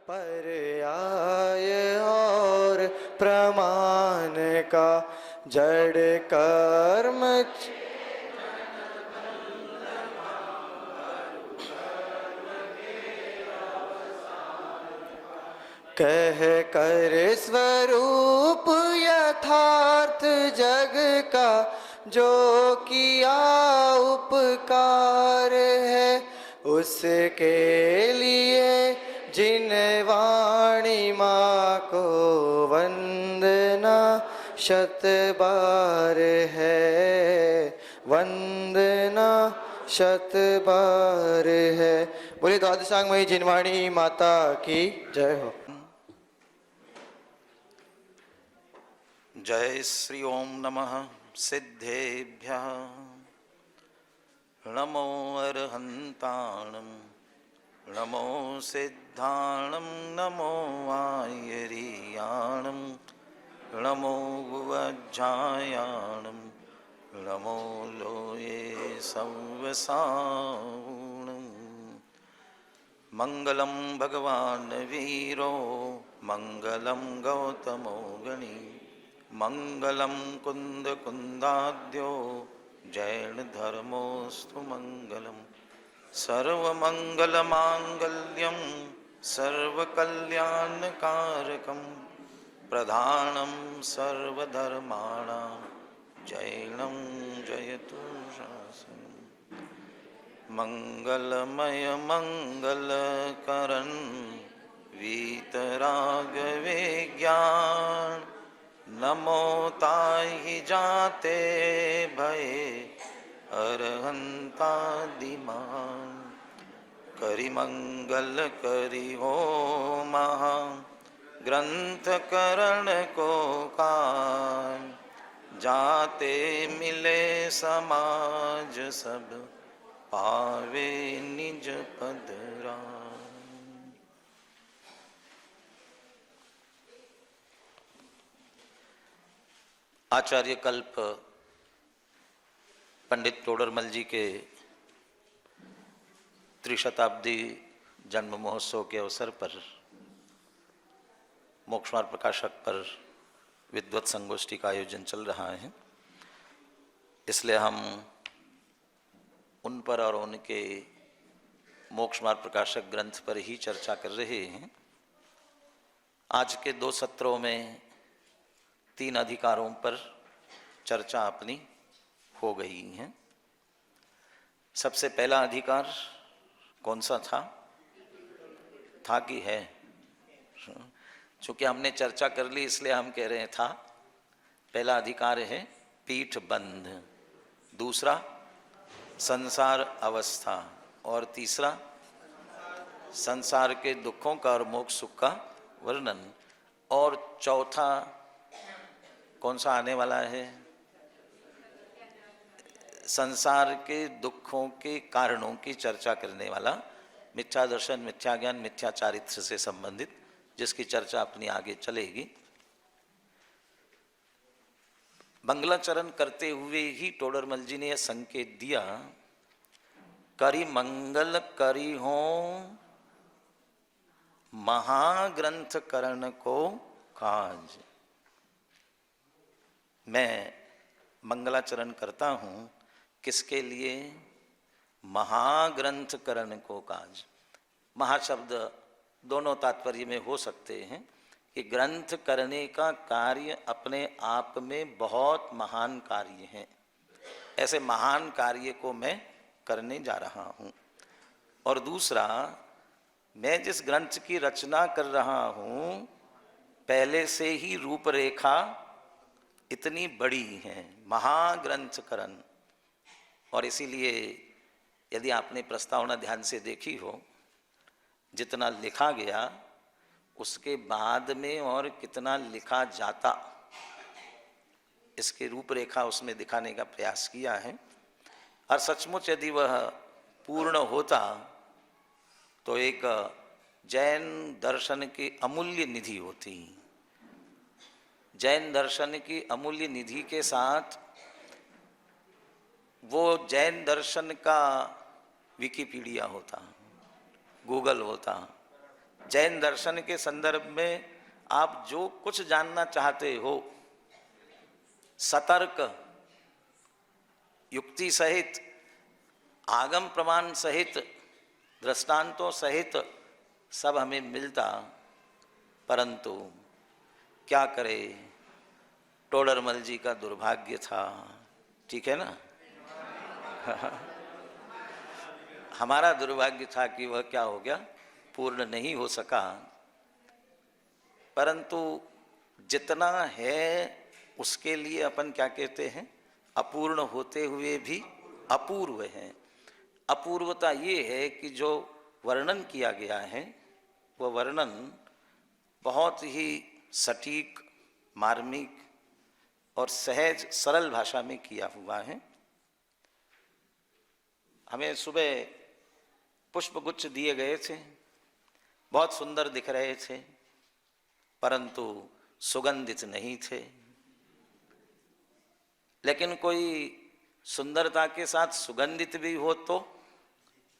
पर्याय और प्रमाण का जड़ कर्म कह कर स्वरूप यथार्थ जग का जो किया उपकार है, उसके लिए जिन वाणी माँ को वंदना शत बार है, वंदना शत बार है। बोले द्वादशांगमयी जिनवाणी माता की जय हो। जय श्री ओम नमः सिद्धेभ्यः नमो अरहन्ताणं नमो सिद्धाणं नमो आयर्याणं नमो वज्रायाणं नमो लोये संवसावणं। मंगलम भगवान वीरो मंगलम गौतमो गणी मंगलम कुंद कुंदाद्यो जैन धर्मोस्तु मंगलम सर्वमंगलमांगल्यं सर्वकल्याणकारकं प्रधानं सर्वधर्माणां जैनं जयतु शासनम्। मंगलमय मंगलकरण वीतरागवे ज्ञान नमो ताहि जाते भये अरहंता दिमान करि मंगल करि हो महा ग्रंथ करण को कान जाते मिले समाज सब पावे निज पद राम। आचार्य कल्प पंडित टोडरमल जी के त्रिशताब्दी जन्म महोत्सव के अवसर पर मोक्ष मार्ग प्रकाशक पर विद्वत संगोष्ठी का आयोजन चल रहा है, इसलिए हम उन पर और उनके मोक्ष मार्ग प्रकाशक ग्रंथ पर ही चर्चा कर रहे हैं। आज के 2 सत्रों में 3 अधिकारों पर चर्चा अपनी हो गई है। सबसे पहला अधिकार कौन सा था? था कि है? चूंकि हमने चर्चा कर ली इसलिए हम कह रहे हैं था। पहला अधिकार है पीठ बंध, दूसरा संसार अवस्था, और तीसरा संसार के दुखों का और मोक्ष सुख का वर्णन, और चौथा कौन सा आने वाला है? संसार के दुखों के कारणों की चर्चा करने वाला मिथ्या दर्शन, मिथ्या ज्ञान, मिथ्या चारित्र से संबंधित, जिसकी चर्चा अपनी आगे चलेगी। मंगलाचरण करते हुए ही टोडरमल जी ने यह संकेत दिया, करी मंगल करी हो महाग्रंथ करण को काज। मैं मंगलाचरण करता हूं किसके लिए? महाग्रंथ करण को काज। महाशब्द दोनों तात्पर्य में हो सकते हैं कि ग्रंथ करने का कार्य अपने आप में बहुत महान कार्य है। ऐसे महान कार्य को मैं करने जा रहा हूं। और दूसरा, मैं जिस ग्रंथ की रचना कर रहा हूं पहले से ही रूपरेखा इतनी बड़ी है, महाग्रंथकरण। और इसीलिए यदि आपने प्रस्तावना ध्यान से देखी हो, जितना लिखा गया उसके बाद में और कितना लिखा जाता, इसकी रूपरेखा उसमें दिखाने का प्रयास किया है। और सचमुच यदि वह पूर्ण होता तो एक जैन दर्शन की अमूल्य निधि होती। जैन दर्शन की अमूल्य निधि के साथ वो जैन दर्शन का विकिपीडिया होता, गूगल होता, जैन दर्शन के संदर्भ में आप जो कुछ जानना चाहते हो, सतर्क, युक्ति सहित, आगम प्रमाण सहित, दृष्टांतों सहित सब हमें मिलता, परंतु क्या करे, टोडरमल जी का दुर्भाग्य था। ठीक है ना? हमारा दुर्भाग्य था कि वह क्या हो गया, पूर्ण नहीं हो सका। परंतु जितना है उसके लिए अपन क्या कहते हैं, अपूर्ण होते हुए भी अपूर्व है। अपूर्वता ये है कि जो वर्णन किया गया है वह वर्णन बहुत ही सटीक, मार्मिक और सहज सरल भाषा में किया हुआ है। हमें सुबह पुष्पगुच्छ दिए गए थे, बहुत सुंदर दिख रहे थे, परंतु सुगंधित नहीं थे। लेकिन कोई सुंदरता के साथ सुगंधित भी हो तो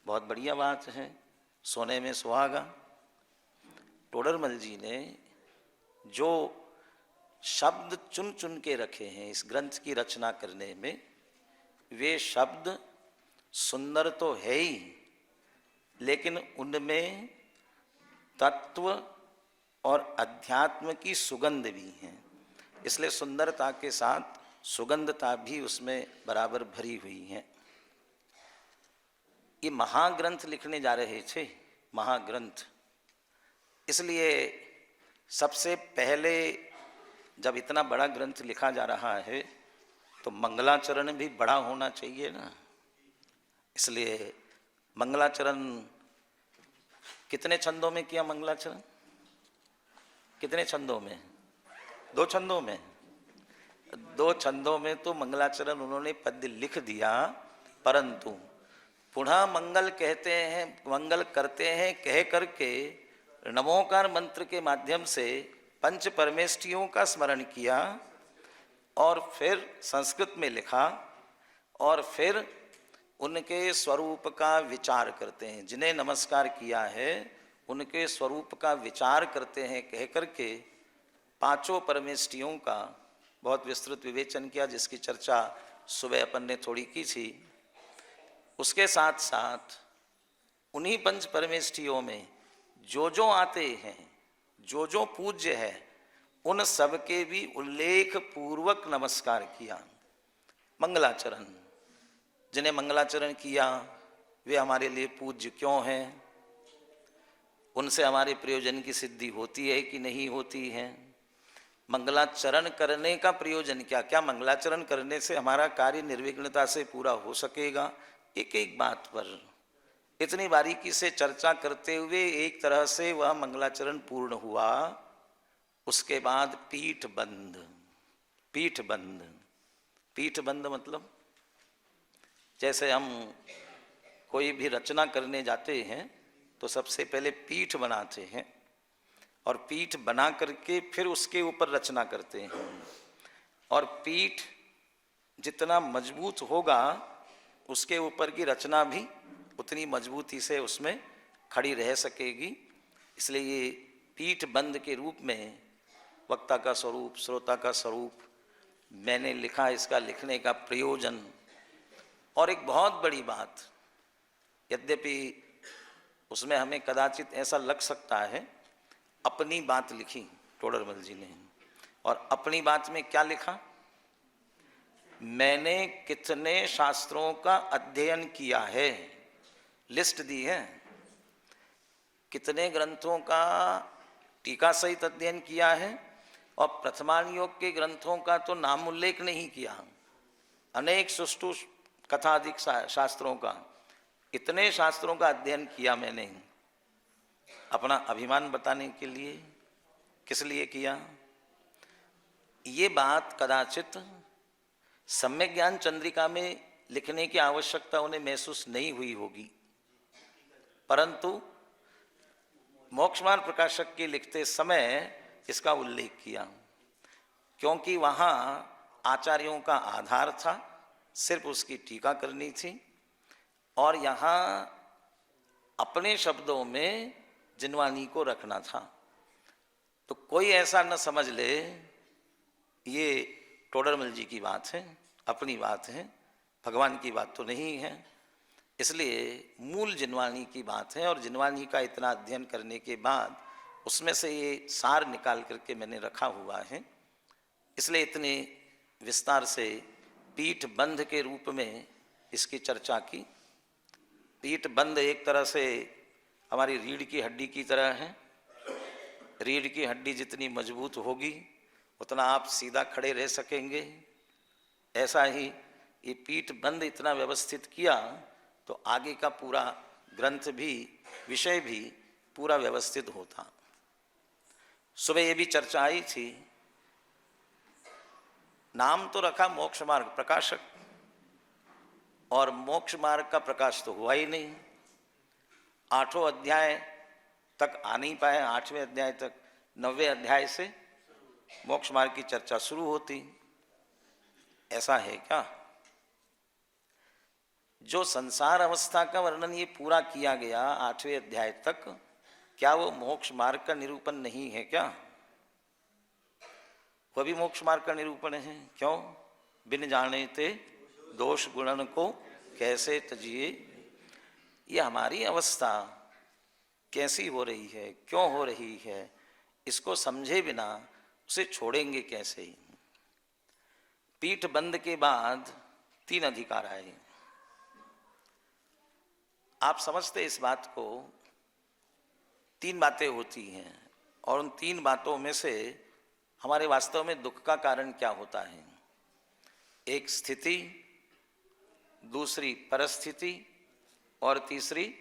बहुत बढ़िया बात है, सोने में सुहागा। टोडरमल जी ने जो शब्द चुन चुन के रखे हैं इस ग्रंथ की रचना करने में, वे शब्द सुंदर तो है ही, लेकिन उनमें तत्व और अध्यात्म की सुगंध भी है। इसलिए सुंदरता के साथ सुगंधता भी उसमें बराबर भरी हुई है। ये महाग्रंथ लिखने जा रहे थे, महाग्रंथ। इसलिए सबसे पहले जब इतना बड़ा ग्रंथ लिखा जा रहा है तो मंगलाचरण भी बड़ा होना चाहिए ना। इसलिए मंगलाचरण कितने छंदों में किया? मंगलाचरण कितने छंदों में? 2 छंदों में। 2 छंदों में तो मंगलाचरण उन्होंने पद्य लिख दिया, परंतु पुनः मंगल कहते हैं, मंगल करते हैं कह करके नमोकार मंत्र के माध्यम से पंच परमेष्ठियों का स्मरण किया और फिर संस्कृत में लिखा और फिर उनके स्वरूप का विचार करते हैं। जिन्हें नमस्कार किया है उनके स्वरूप का विचार करते हैं कह करके 5 परमेष्ठियों का बहुत विस्तृत विवेचन किया, जिसकी चर्चा सुबह अपन ने थोड़ी की थी। उसके साथ साथ उन्हीं पंच परमेष्ठियों में जो जो आते हैं, जो जो पूज्य है, उन सब के भी उल्लेख पूर्वक नमस्कार किया। मंगलाचरण, जिन्हें मंगलाचरण किया वे हमारे लिए पूज्य क्यों हैं, उनसे हमारे प्रयोजन की सिद्धि होती है कि नहीं होती है, मंगलाचरण करने का प्रयोजन क्या क्या, मंगलाचरण करने से हमारा कार्य निर्विघ्नता से पूरा हो सकेगा। एक एक बात पर इतनी बारीकी से चर्चा करते हुए एक तरह से वह मंगलाचरण पूर्ण हुआ। उसके बाद पीठ बंद। पीठ बंद, पीठ बंद मतलब जैसे हम कोई भी रचना करने जाते हैं तो सबसे पहले पीठ बनाते हैं और पीठ बना करके फिर उसके ऊपर रचना करते हैं। और पीठ जितना मजबूत होगा उसके ऊपर की रचना भी उतनी मजबूती से उसमें खड़ी रह सकेगी। इसलिए ये पीठ बंद के रूप में वक्ता का स्वरूप, श्रोता का स्वरूप मैंने लिखा, इसका लिखने का प्रयोजन। और एक बहुत बड़ी बात, यद्यपि उसमें हमें कदाचित ऐसा लग सकता है, अपनी बात लिखी टोडरमल जी ने। और अपनी बात में क्या लिखा? मैंने कितने शास्त्रों का अध्ययन किया है, लिस्ट दी है। कितने ग्रंथों का टीका सहित अध्ययन किया है और प्रथमान योग के ग्रंथों का तो नाम उल्लेख नहीं किया। अनेक सुष्टु कथाधिक शास्त्रों का, इतने शास्त्रों का अध्ययन किया मैंने अपना अभिमान बताने के लिए। किस लिए किया? ये बात कदाचित सम्यक ज्ञान चंद्रिका में लिखने की आवश्यकता उन्हें महसूस नहीं हुई होगी, परंतु मोक्षमार्ग प्रकाशक के लिखते समय इसका उल्लेख किया, क्योंकि वहाँ आचार्यों का आधार था, सिर्फ उसकी टीका करनी थी। और यहाँ अपने शब्दों में जिनवानी को रखना था। तो कोई ऐसा न समझ ले ये टोडरमल जी की बात है, अपनी बात है, भगवान की बात तो नहीं है। इसलिए मूल जिनवानी की बात है और जिनवानी का इतना अध्ययन करने के बाद उसमें से ये सार निकाल करके मैंने रखा हुआ है। इसलिए इतने विस्तार से पीठ बंध के रूप में इसकी चर्चा की। पीठ बंध एक तरह से हमारी रीढ़ की हड्डी की तरह है। रीढ़ की हड्डी जितनी मजबूत होगी उतना आप सीधा खड़े रह सकेंगे। ऐसा ही ये पीठ बंध इतना व्यवस्थित किया तो आगे का पूरा ग्रंथ भी, विषय भी पूरा व्यवस्थित होता। सुबह ये भी चर्चा आई थी, नाम तो रखा मोक्ष मार्ग प्रकाशक, और मोक्ष मार्ग का प्रकाश तो हुआ ही नहीं। 8वां अध्याय तक आ नहीं पाए, 8वें अध्याय तक, 9वें अध्याय से मोक्ष मार्ग की चर्चा शुरू होती। ऐसा है क्या? जो संसार अवस्था का वर्णन ये पूरा किया गया 8वें अध्याय तक, क्या वो मोक्ष मार्ग का निरूपण नहीं है क्या? वह भी मोक्ष मार्ग का निरूपण है। क्यों? बिन जाने ते दोष गुणन को कैसे तजिए। ये हमारी अवस्था कैसी हो रही है, क्यों हो रही है, इसको समझे बिना उसे छोड़ेंगे कैसे? पीठ बंद के बाद 3 अधिकार आए। आप समझते इस बात को, 3 बातें होती हैं और उन 3 बातों में से हमारे वास्तव में दुख का कारण क्या होता है? एक स्थिति, दूसरी परिस्थिति और तीसरी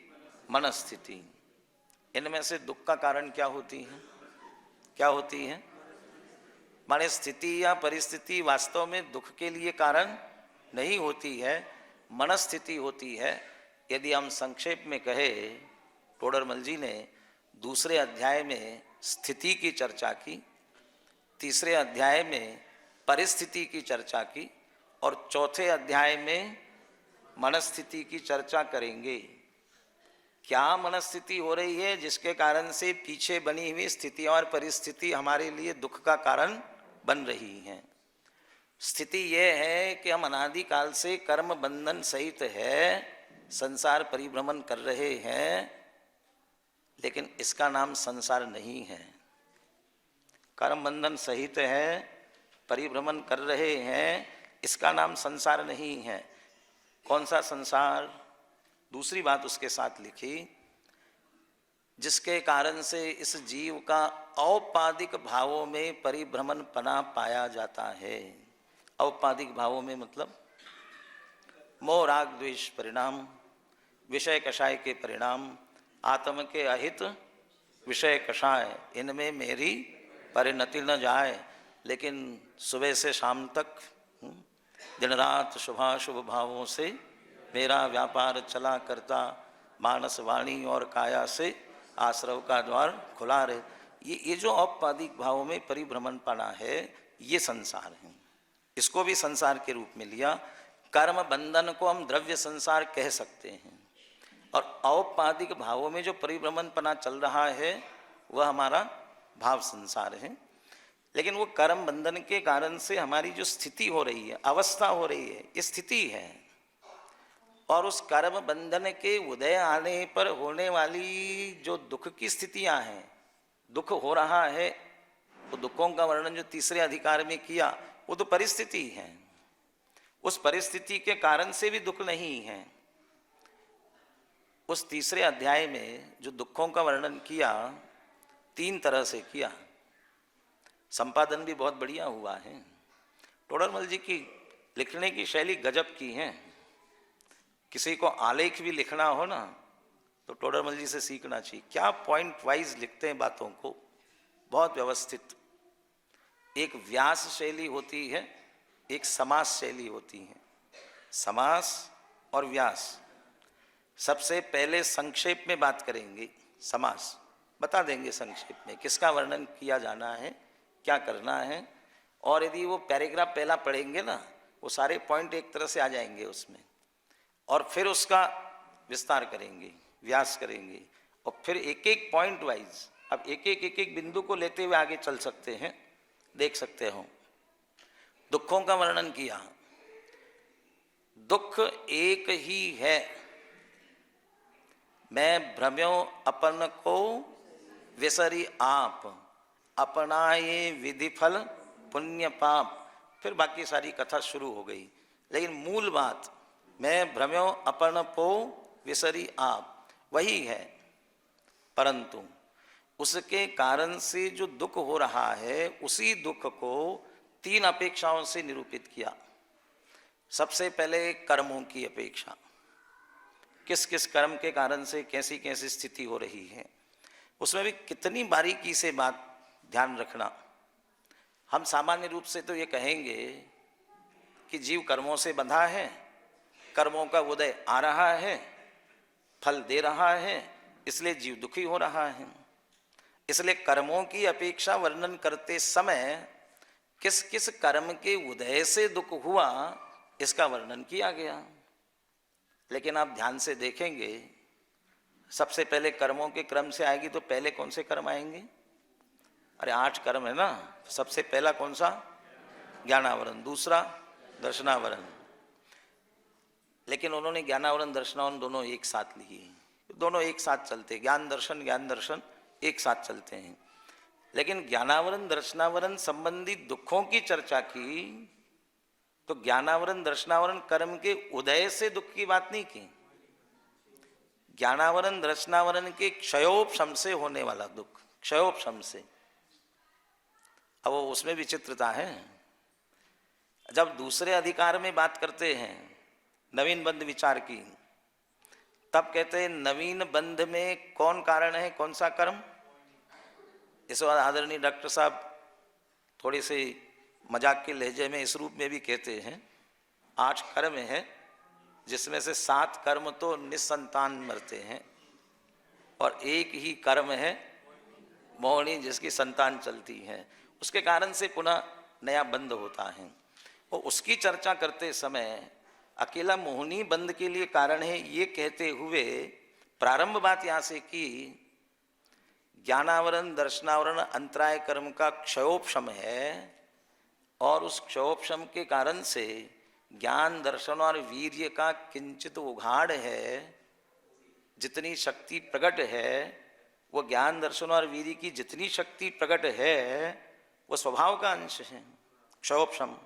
मनस्थिति। इनमें से दुख का कारण क्या होती है? क्या होती है? माने स्थिति या परिस्थिति वास्तव में दुख के लिए कारण नहीं होती है, मनस्थिति होती है। यदि हम संक्षेप में कहे, टोडरमल जी ने दूसरे अध्याय में स्थिति की चर्चा की, तीसरे अध्याय में परिस्थिति की चर्चा की और चौथे अध्याय में मनस्थिति की चर्चा करेंगे। क्या मनस्थिति हो रही है जिसके कारण से पीछे बनी हुई स्थिति और परिस्थिति हमारे लिए दुख का कारण बन रही है? स्थिति यह है कि हम अनादिकाल से कर्म बंधन सहित है, संसार परिभ्रमण कर रहे हैं, लेकिन इसका नाम संसार नहीं है। कर्म बंधन सहित है, परिभ्रमण कर रहे हैं, इसका नाम संसार नहीं है। कौन सा संसार? दूसरी बात उसके साथ लिखी, जिसके कारण से इस जीव का औपाधिक भावों में परिभ्रमण पना पाया जाता है। औपाधिक भावों में मतलब मोह राग द्वेष परिणाम, विषय कषाय के परिणाम, आत्म के अहित विषय कषाय, इनमें मेरी परिणति न जाए। लेकिन सुबह से शाम तक दिन रात शुभाशुभ भावों से मेरा व्यापार चला करता, मानस वाणी और काया से आश्रव का द्वार खुला रहे। ये जो औपाधिक भावों में परिभ्रमण पाना है, ये संसार है। इसको भी संसार के रूप में लिया। कर्म बंधन को हम द्रव्य संसार कह सकते हैं, और औपाधिक भावों में जो परिभ्रमण पना चल रहा है वह हमारा भाव संसार है। लेकिन वो कर्म बंधन के कारण से हमारी जो स्थिति हो रही है, अवस्था हो रही है, ये स्थिति है। और उस कर्म बंधन के उदय आने पर होने वाली जो दुख की स्थितियां हैं, दुख हो रहा है, वो दुखों का वर्णन जो तीसरे अधिकार में किया वो तो परिस्थिति है। उस परिस्थिति के कारण से भी दुख नहीं है। उस तीसरे अध्याय में जो दुखों का वर्णन किया, 3 तरह से किया। संपादन भी बहुत बढ़िया हुआ है। टोडरमल जी की लिखने की शैली गजब की है। किसी को आलेख भी लिखना हो ना तो टोडरमल जी से सीखना चाहिए। क्या पॉइंट वाइज लिखते हैं बातों को, बहुत व्यवस्थित। एक व्यास शैली होती है, एक समास शैली होती है। समास और व्यास। सबसे पहले संक्षेप में बात करेंगे, समास बता देंगे संक्षेप में किसका वर्णन किया जाना है, क्या करना है। और यदि वो पैराग्राफ पहला पढ़ेंगे ना, वो सारे पॉइंट एक तरह से आ जाएंगे उसमें, और फिर उसका विस्तार करेंगे, व्यास करेंगे। और फिर एक एक पॉइंट वाइज, अब एक एक बिंदु को लेते हुए आगे चल सकते हैं, देख सकते हो। दुखों का वर्णन किया। दुख एक ही है, मैं भ्रम्यो अपन को विसरी आप, अपनाए विधि फल पुण्य पाप। फिर बाकी सारी कथा शुरू हो गई, लेकिन मूल बात मैं भ्रम्यो अपन को विसरी आप वही है। परंतु उसके कारण से जो दुख हो रहा है, उसी दुख को तीन अपेक्षाओं से निरूपित किया। सबसे पहले कर्मों की अपेक्षा, किस किस कर्म के कारण से कैसी कैसी स्थिति हो रही है, उसमें भी कितनी बारीकी से बात ध्यान रखना। हम सामान्य रूप से तो ये कहेंगे कि जीव कर्मों से बंधा है, कर्मों का उदय आ रहा है, फल दे रहा है, इसलिए जीव दुखी हो रहा है। इसलिए कर्मों की अपेक्षा वर्णन करते समय किस किस कर्म के उदय से दुख हुआ, इसका वर्णन किया गया। लेकिन आप ध्यान से देखेंगे, सबसे पहले कर्मों के क्रम से आएगी तो पहले कौन से कर्म आएंगे? अरे 8 कर्म है ना। सबसे पहला कौन सा? ज्ञानावरण, दूसरा दर्शनावरण। लेकिन उन्होंने ज्ञानावरण दर्शनावरण दोनों एक साथ लिए, दोनों एक साथ चलते, ज्ञान दर्शन एक साथ चलते हैं। लेकिन ज्ञानावरण दर्शनावरण संबंधी दुखों की चर्चा की तो ज्ञानावरण दर्शनावरण कर्म के उदय से दुख की बात नहीं की, ज्ञानावरण दर्शनावरण के क्षयोपशम से होने वाला दुख, क्षयोपशम से। अब वो उसमें विचित्रता है। जब दूसरे अधिकार में बात करते हैं नवीन बंध विचार की, तब कहते हैं नवीन बंध में कौन कारण है, कौन सा कर्म। इस बार आदरणीय डॉक्टर साहब थोड़ी सी मजाक के लहजे में इस रूप में भी कहते हैं 8 कर्म है, जिसमें से 7 कर्म तो निसंतान मरते हैं और एक ही कर्म है मोहिनी, जिसकी संतान चलती है। उसके कारण से पुनः नया बंध होता है। और उसकी चर्चा करते समय अकेला मोहिनी बंध के लिए कारण है ये कहते हुए प्रारंभ बात यहाँ से की ज्ञानावरण दर्शनावरण अंतराय कर्म का क्षयोपशम है, और उस क्षयोपशम के कारण से ज्ञान दर्शन और वीर्य का किंचित उघाड़ है। जितनी शक्ति प्रकट है वो ज्ञान दर्शन और वीर्य की जितनी शक्ति प्रकट है वो स्वभाव का अंश है, क्षयोपशम।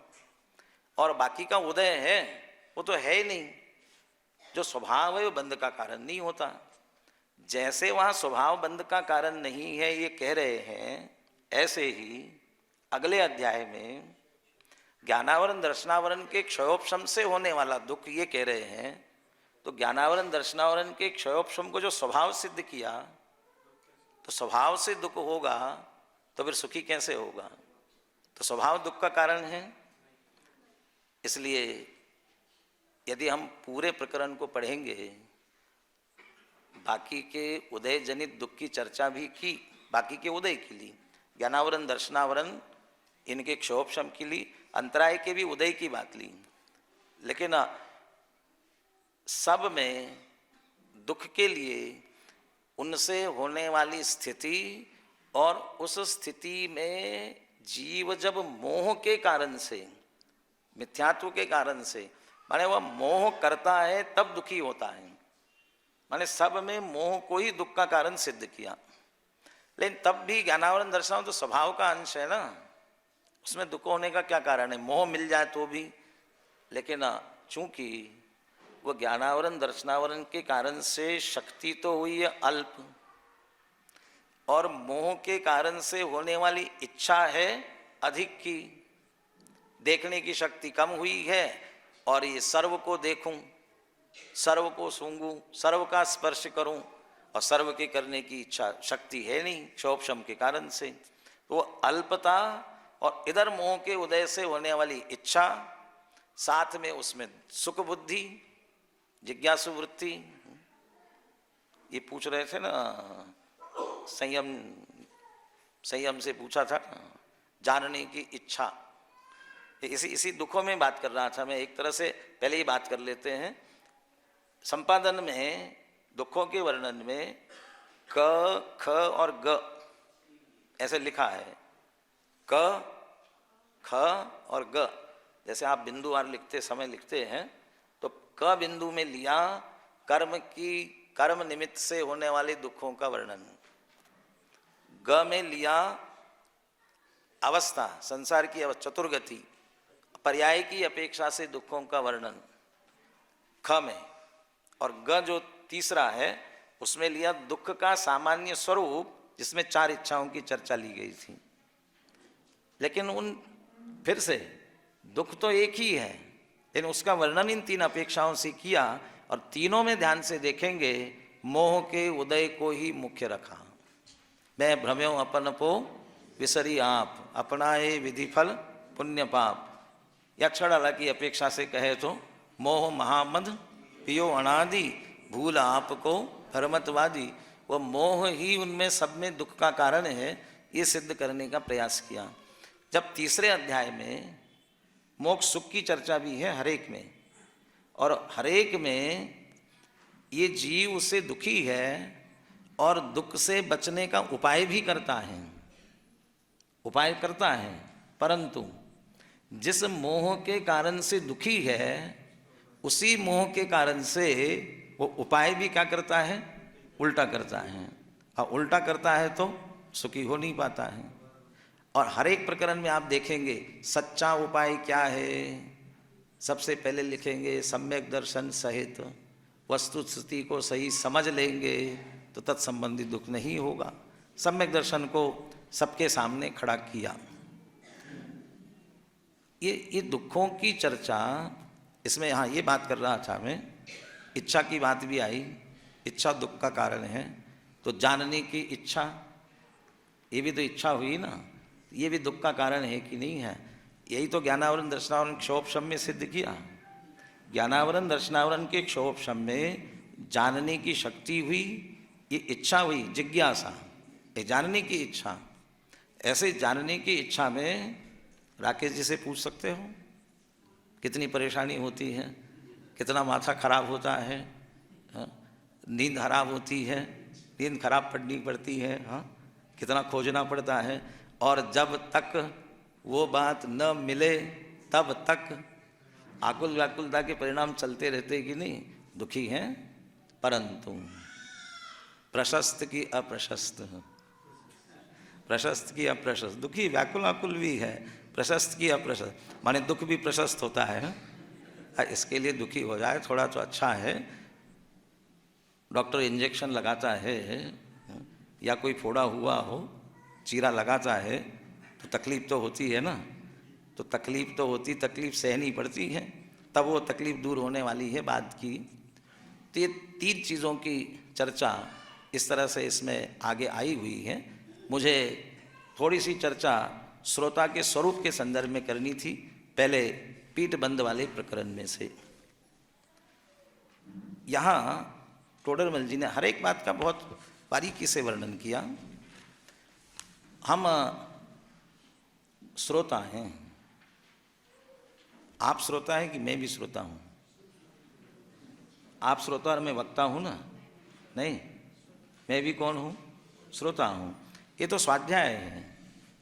और बाकी का उदय है वो तो है ही नहीं, जो स्वभाव है वो बंध का कारण नहीं होता। जैसे वहाँ स्वभाव बंध का कारण नहीं है ये कह रहे हैं, ऐसे ही अगले अध्याय में ज्ञानावरण दर्शनावरण के क्षयोपशम से होने वाला दुख ये कह रहे हैं। तो ज्ञानावरण दर्शनावरण के क्षयोपशम को जो स्वभाव सिद्ध किया, तो स्वभाव से दुख होगा तो फिर सुखी कैसे होगा? तो स्वभाव दुख का कारण है। इसलिए यदि हम पूरे प्रकरण को पढ़ेंगे, बाकी के उदय जनित दुख की चर्चा भी की, बाकी के उदय के लिए ज्ञानावरण दर्शनावरण इनके क्षयोपशम के लिए, अंतराय के भी उदय की बात ली। लेकिन सब में दुख के लिए उनसे होने वाली स्थिति और उस स्थिति में जीव जब मोह के कारण से, मिथ्यात्व के कारण से, माने वह मोह करता है तब दुखी होता है। माने सब में मोह को ही दुख का कारण सिद्ध किया। लेकिन तब भी ज्ञानावरण दर्शन तो स्वभाव का अंश है ना, उसमें दुख होने का क्या कारण है? मोह मिल जाए तो भी। लेकिन चूंकि वो ज्ञानावरण दर्शनावरण के कारण से शक्ति तो हुई है अल्प, और मोह के कारण से होने वाली इच्छा है अधिक की, देखने की शक्ति कम हुई है, और ये सर्व को देखूं, सर्व को सूंघूं, सर्व का स्पर्श करूं, और सर्व के करने की इच्छा शक्ति है नहीं क्षयोपशम के कारण से। तो अल्पता और इधर मोह के उदय से होने वाली इच्छा, साथ में उसमें सुख बुद्धि, जिज्ञासु वृत्ति। ये पूछ रहे थे ना, संयम से पूछा था, जानने की इच्छा। इसी दुखों में बात कर रहा था मैं। एक तरह से पहले ही बात कर लेते हैं। संपादन में दुखों के वर्णन में क, ख और ग ऐसे लिखा है, क, ख और ग। जैसे आप बिंदुवार लिखते समय लिखते हैं तो क बिंदु में लिया कर्म निमित्त से होने वाले दुखों का वर्णन, ग में लिया अवस्था, संसार की चतुर्गति, पर्याय की अपेक्षा से दुखों का वर्णन ख में, और ग जो तीसरा है उसमें लिया दुख का सामान्य स्वरूप, जिसमें 4 इच्छाओं की चर्चा ली गई थी। लेकिन फिर से दुख तो एक ही है, लेकिन उसका वर्णन इन 3 अपेक्षाओं से किया, और तीनों में ध्यान से देखेंगे मोह के उदय को ही मुख्य रखा। मैं भ्रम्यो अपन पो विसरी आप, अपनाए विधि फल पुण्य पाप। या क्षणला की अपेक्षा से कहे तो मोह महामद पियो अनादि, भूल आपको भरमतवादी। वह मोह ही उनमें सब में दुख का कारण है, ये सिद्ध करने का प्रयास किया। जब तीसरे अध्याय में मोक्ष सुख की चर्चा भी है हरेक में, और हरेक में ये जीव उससे दुखी है और दुख से बचने का उपाय भी करता है, परंतु जिस मोह के कारण से दुखी है उसी मोह के कारण से वो उपाय भी क्या करता है, उल्टा करता है, और उल्टा करता है तो सुखी हो नहीं पाता है। और हर एक प्रकरण में आप देखेंगे सच्चा उपाय क्या है, सबसे पहले लिखेंगे सम्यक दर्शन सहित, वस्तु स्थिति को सही समझ लेंगे तो तत्संबंधी दुख नहीं होगा। सम्यक दर्शन को सबके सामने खड़ा किया। ये दुखों की चर्चा, इसमें हाँ ये बात कर रहा था मैं, इच्छा की बात भी आई। इच्छा दुख का कारण है, तो जानने की इच्छा, ये भी तो इच्छा हुई ना, ये भी दुख का कारण है कि नहीं है। यही तो ज्ञानावरण दर्शनावरण क्षोभशम में सिद्ध किया। ज्ञानावरण दर्शनावरण के क्षोभशम में जानने की शक्ति हुई, ये इच्छा हुई, जिज्ञासा, ये जानने की इच्छा। ऐसे जानने की इच्छा में राकेश जी से पूछ सकते हो कितनी परेशानी होती है, कितना माथा खराब होता है, हाँ? नींद खराब होती है, नींद खराब पड़नी पड़ती है, हाँ? कितना खोजना पड़ता है, और जब तक वो बात न मिले तब तक आकुल व्याकुलता के परिणाम चलते रहते कि नहीं, दुखी हैं। परंतु प्रशस्त की अप्रशस्त, प्रशस्त की अप्रशस्त, दुखी व्याकुल आकुल भी है, प्रशस्त की अप्रशस्त, माने दुख भी प्रशस्त होता है। इसके लिए दुखी हो जाए थोड़ा तो अच्छा है। डॉक्टर इंजेक्शन लगाता है या कोई फोड़ा हुआ हो, चीरा लगाता है तो तकलीफ तो होती है ना, तो तकलीफ तो होती, तकलीफ सहनी पड़ती है, तब वो तकलीफ दूर होने वाली है बाद की। तो ये 3 चीज़ों की चर्चा इस तरह से इसमें आगे आई हुई है। मुझे थोड़ी सी चर्चा श्रोता के स्वरूप के संदर्भ में करनी थी, पहले पीठ बंद वाले प्रकरण में से। यहाँ टोडरमल जी ने हर एक बात का बहुत बारीकी से वर्णन किया। हम श्रोता हैं, आप श्रोता हैं कि मैं भी श्रोता हूँ? आप श्रोता और मैं वक्ता हूँ ना? नहीं, मैं भी कौन हूँ? श्रोता हूँ। ये तो स्वाध्याय है,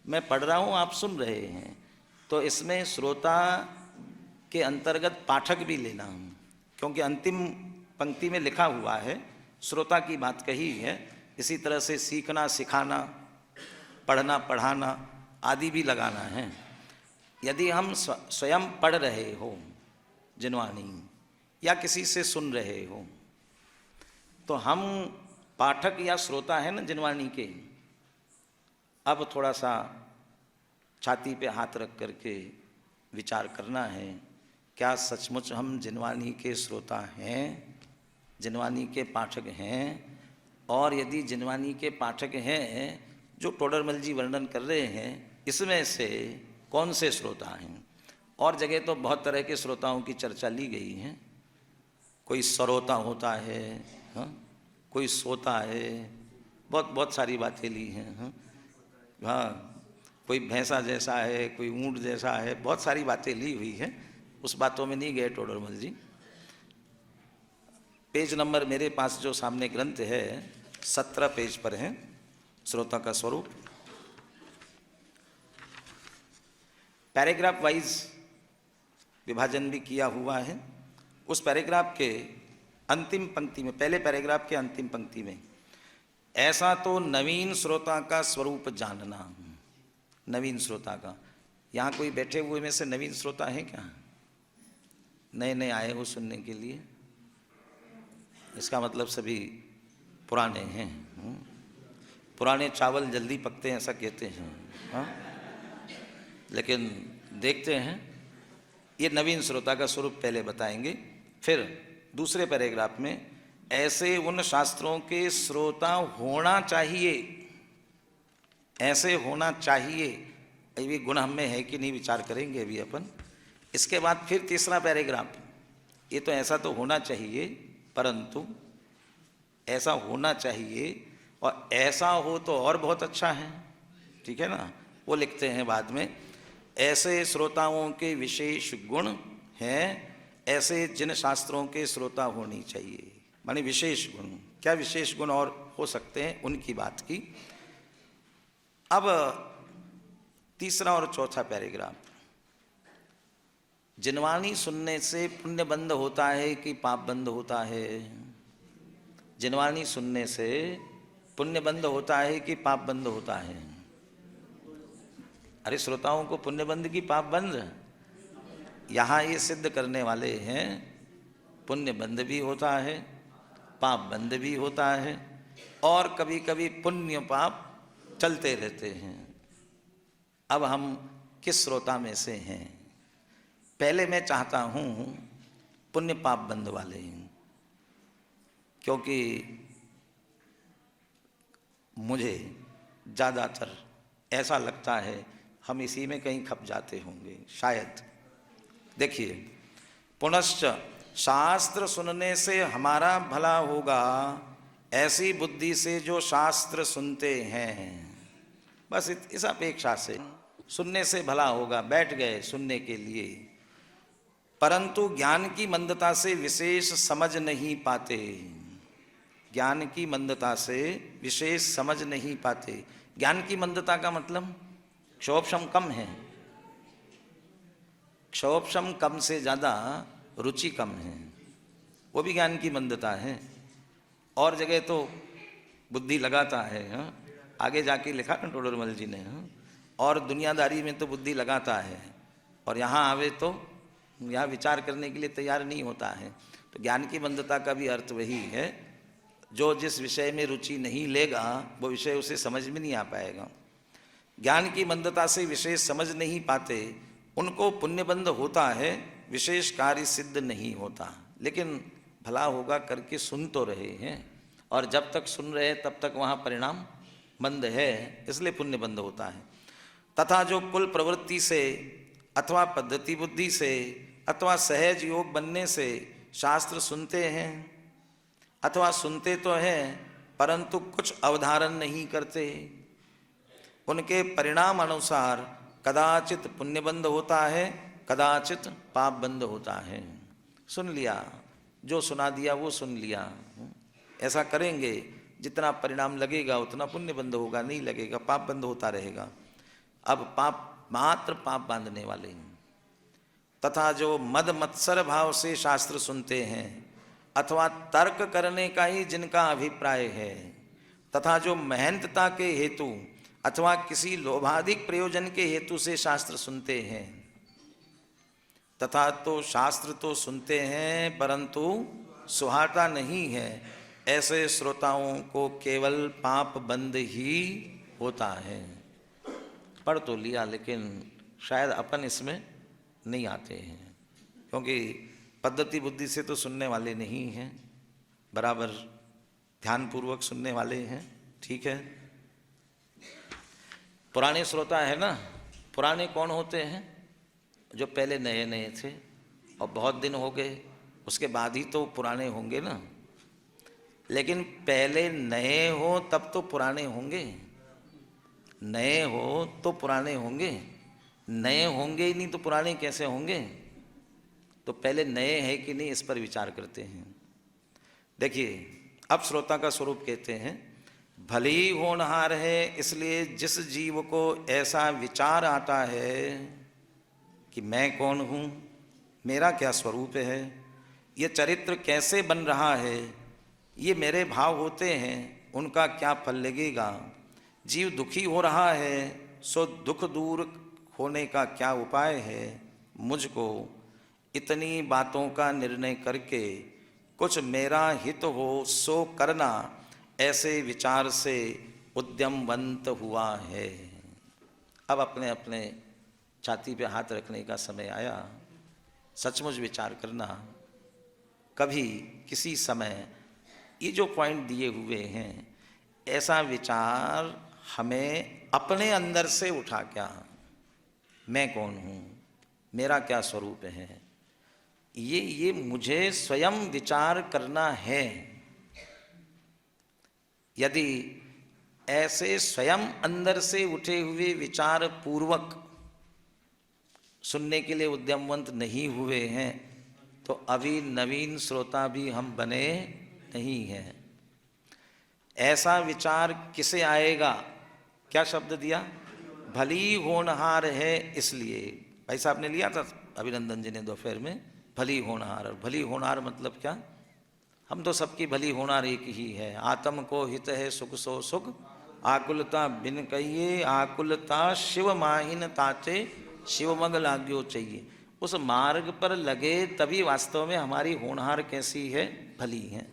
मैं पढ़ रहा हूँ, आप सुन रहे हैं, तो इसमें श्रोता के अंतर्गत पाठक भी लेना हूँ, क्योंकि अंतिम पंक्ति में लिखा हुआ है श्रोता की बात कही है। इसी तरह से सीखना, सिखाना, पढ़ना, पढ़ाना आदि भी लगाना है। यदि हम स्वयं पढ़ रहे हो जिनवाणी या किसी से सुन रहे हो, तो हम पाठक या श्रोता है ना जिनवाणी के। अब थोड़ा सा छाती पे हाथ रख करके विचार करना है, क्या सचमुच हम जिनवाणी के श्रोता हैं, जिनवाणी के पाठक हैं? और यदि जिनवाणी के पाठक हैं, जो टोडरमल जी वर्णन कर रहे हैं, इसमें से कौन से श्रोता हैं? और जगह तो बहुत तरह के श्रोताओं की चर्चा ली गई है। कोई सरोता होता है, हाँ? कोई सोता है, बहुत सारी बातें ली हैं, हाँ? हाँ, कोई भैंसा जैसा है, कोई ऊंट जैसा है, बहुत सारी बातें ली हुई है। उस बातों में नहीं गए टोडरमल जी। पेज नंबर मेरे पास जो सामने ग्रंथ है 17 पेज पर है श्रोता का स्वरूप। पैराग्राफ वाइज विभाजन भी किया हुआ है। उस पैराग्राफ के अंतिम पंक्ति में, पहले पैराग्राफ के अंतिम पंक्ति में, ऐसा तो नवीन श्रोता का स्वरूप जानना। नवीन श्रोता का, यहाँ कोई बैठे हुए में से नवीन श्रोता है क्या? नए नए आए हो सुनने के लिए? इसका मतलब सभी पुराने हैं। पुराने चावल जल्दी पकते हैं ऐसा कहते हैं। हाँ, लेकिन देखते हैं। ये नवीन श्रोता का स्वरूप पहले बताएंगे, फिर दूसरे पैराग्राफ में ऐसे उन शास्त्रों के श्रोता होना चाहिए, ऐसे होना चाहिए, ये गुण हम में है कि नहीं विचार करेंगे अभी अपन। इसके बाद फिर तीसरा पैराग्राफ, ये तो ऐसा तो होना चाहिए, परंतु ऐसा होना चाहिए और ऐसा हो तो और बहुत अच्छा है, ठीक है ना। वो लिखते हैं बाद में, ऐसे श्रोताओं के विशेष गुण हैं, ऐसे जिन शास्त्रों के श्रोता होनी चाहिए। माने विशेष गुण, क्या विशेष गुण और हो सकते हैं, उनकी बात की। अब तीसरा और चौथा पैराग्राफ, जिनवाणी सुनने से पुण्य बंद होता है कि पाप बंद होता है? जिनवाणी सुनने से पुण्य बंद होता है कि पाप बंद होता है? अरे श्रोताओं को पुण्य बंद की पाप बंद? यहाँ ये सिद्ध करने वाले हैं पुण्य बंद भी होता है, पाप बंद भी होता है, और कभी कभी पुण्य पाप चलते रहते हैं। अब हम किस श्रोता में से हैं? पहले मैं चाहता हूँ पुण्य पाप बंद वाले, क्योंकि मुझे ज़्यादातर ऐसा लगता है हम इसी में कहीं खप जाते होंगे शायद। देखिए, पुनश्च शास्त्र सुनने से हमारा भला होगा, ऐसी बुद्धि से जो शास्त्र सुनते हैं। बस इस अपेक्षा से सुनने से भला होगा, बैठ गए सुनने के लिए, परंतु ज्ञान की मंदता से विशेष समझ नहीं पाते। ज्ञान की मंदता से विशेष समझ नहीं पाते। ज्ञान की मंदता का मतलब क्षोभशम कम है, क्षोभशम कम से ज़्यादा रुचि कम है, वो भी ज्ञान की मंदता है। और जगह तो बुद्धि लगाता है, हाँ? आगे जाके लिखा ना टोडरमल जी ने, हाँ? और दुनियादारी में तो बुद्धि लगाता है, और यहाँ आवे तो यहाँ विचार करने के लिए तैयार नहीं होता है। तो ज्ञान की मंदता का भी अर्थ वही है, जो जिस विषय में रुचि नहीं लेगा वो विषय उसे समझ में नहीं आ पाएगा। ज्ञान की मंदता से विशेष समझ नहीं पाते, उनको पुण्यबंध होता है, विशेष कार्य सिद्ध नहीं होता। लेकिन भला होगा करके सुन तो रहे हैं, और जब तक सुन रहे तब तक वहाँ परिणाम बंद है, इसलिए पुण्य बंद होता है। तथा जो कुल प्रवृत्ति से अथवा पद्धति बुद्धि से अथवा सहज योग बनने से शास्त्र सुनते हैं, अथवा सुनते तो हैं परंतु कुछ अवधारण नहीं करते, उनके परिणाम अनुसार कदाचित पुण्य बंद होता है, कदाचित पाप बंद होता है। सुन लिया, जो सुना दिया वो सुन लिया, ऐसा करेंगे जितना परिणाम लगेगा उतना पुण्य बंद होगा, नहीं लगेगा पाप बंद होता रहेगा। अब पाप मात्र पाप बांधने वाले हैं। तथा जो मद मत्सर भाव से शास्त्र सुनते हैं अथवा तर्क करने का ही जिनका अभिप्राय है, तथा जो महंतता के हेतु अथवा किसी लोभाधिक प्रयोजन के हेतु से शास्त्र सुनते हैं, तथा तो शास्त्र तो सुनते हैं परंतु सुहाता नहीं है, ऐसे श्रोताओं को केवल पाप बंद ही होता है। पढ़ तो लिया लेकिन शायद अपन इसमें नहीं आते हैं, क्योंकि पद्धति बुद्धि से तो सुनने वाले नहीं हैं, बराबर ध्यानपूर्वक सुनने वाले हैं, ठीक है। पुराने श्रोता है ना, पुराने कौन होते हैं? जो पहले नए नए थे और बहुत दिन हो गए, उसके बाद ही तो पुराने होंगे ना। लेकिन पहले नए हो तब तो पुराने होंगे, नए हो तो पुराने होंगे, नए होंगे ही नहीं तो पुराने कैसे होंगे? तो पहले नए हैं कि नहीं इस पर विचार करते हैं। देखिए, अब श्रोता का स्वरूप कहते हैं, भले ही होनहार है, इसलिए जिस जीव को ऐसा विचार आता है कि मैं कौन हूँ, मेरा क्या स्वरूप है, ये चरित्र कैसे बन रहा है, ये मेरे भाव होते हैं, उनका क्या फल लगेगा, जीव दुखी हो रहा है सो दुख दूर होने का क्या उपाय है, मुझको इतनी बातों का निर्णय करके कुछ मेरा हित हो सो करना, ऐसे विचार से उद्यमवंत हुआ है। अब अपने अपने छाती पे हाथ रखने का समय आया। सचमुच विचार करना, कभी किसी समय ये जो पॉइंट दिए हुए हैं, ऐसा विचार हमें अपने अंदर से उठा क्या, मैं कौन हूँ, मेरा क्या स्वरूप है, ये मुझे स्वयं विचार करना है। यदि ऐसे स्वयं अंदर से उठे हुए विचार पूर्वक सुनने के लिए उद्यमवंत नहीं हुए हैं, तो अभी नवीन श्रोता भी हम बने नहीं हैं। ऐसा विचार किसे आएगा, क्या शब्द दिया, भली होनहार है, इसलिए भाई साहब ने लिया था अभिनंदन जी ने दोपहर में, भली होनहार। और भली होनहार मतलब क्या, हम तो सबकी भली होनहार एक ही है। आत्म को हित है सुख सो सुख, आकुलता बिन कहिए, आकुलता शिव माहिन ताचे, शिव मग लाग्यो चाहिए। उस मार्ग पर लगे तभी वास्तव में हमारी होनहार कैसी है, भली है।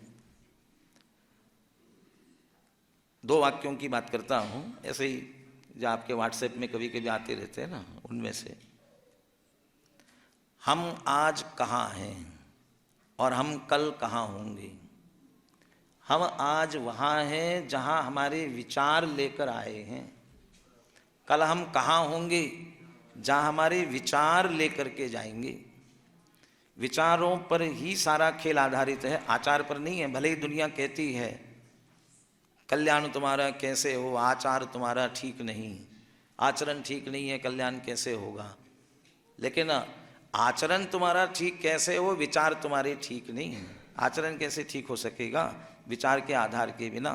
दो वाक्यों की बात करता हूँ, ऐसे ही जो आपके व्हाट्सएप में कभी कभी आते रहते हैं ना, उनमें से। हम आज कहाँ हैं और हम कल कहाँ होंगे। हम आज वहाँ हैं जहाँ हमारे विचार लेकर आए हैं, कल हम कहाँ होंगे जहाँ हमारे विचार लेकर के जाएंगे। विचारों पर ही सारा खेल आधारित है, आचार पर नहीं है। भले ही दुनिया कहती है कल्याण तुम्हारा कैसे हो, आचार तुम्हारा ठीक नहीं, आचरण ठीक नहीं है, कल्याण कैसे होगा। लेकिन आचरण तुम्हारा ठीक कैसे हो, विचार तुम्हारे ठीक नहीं है। आचरण कैसे ठीक हो सकेगा विचार के आधार के बिना।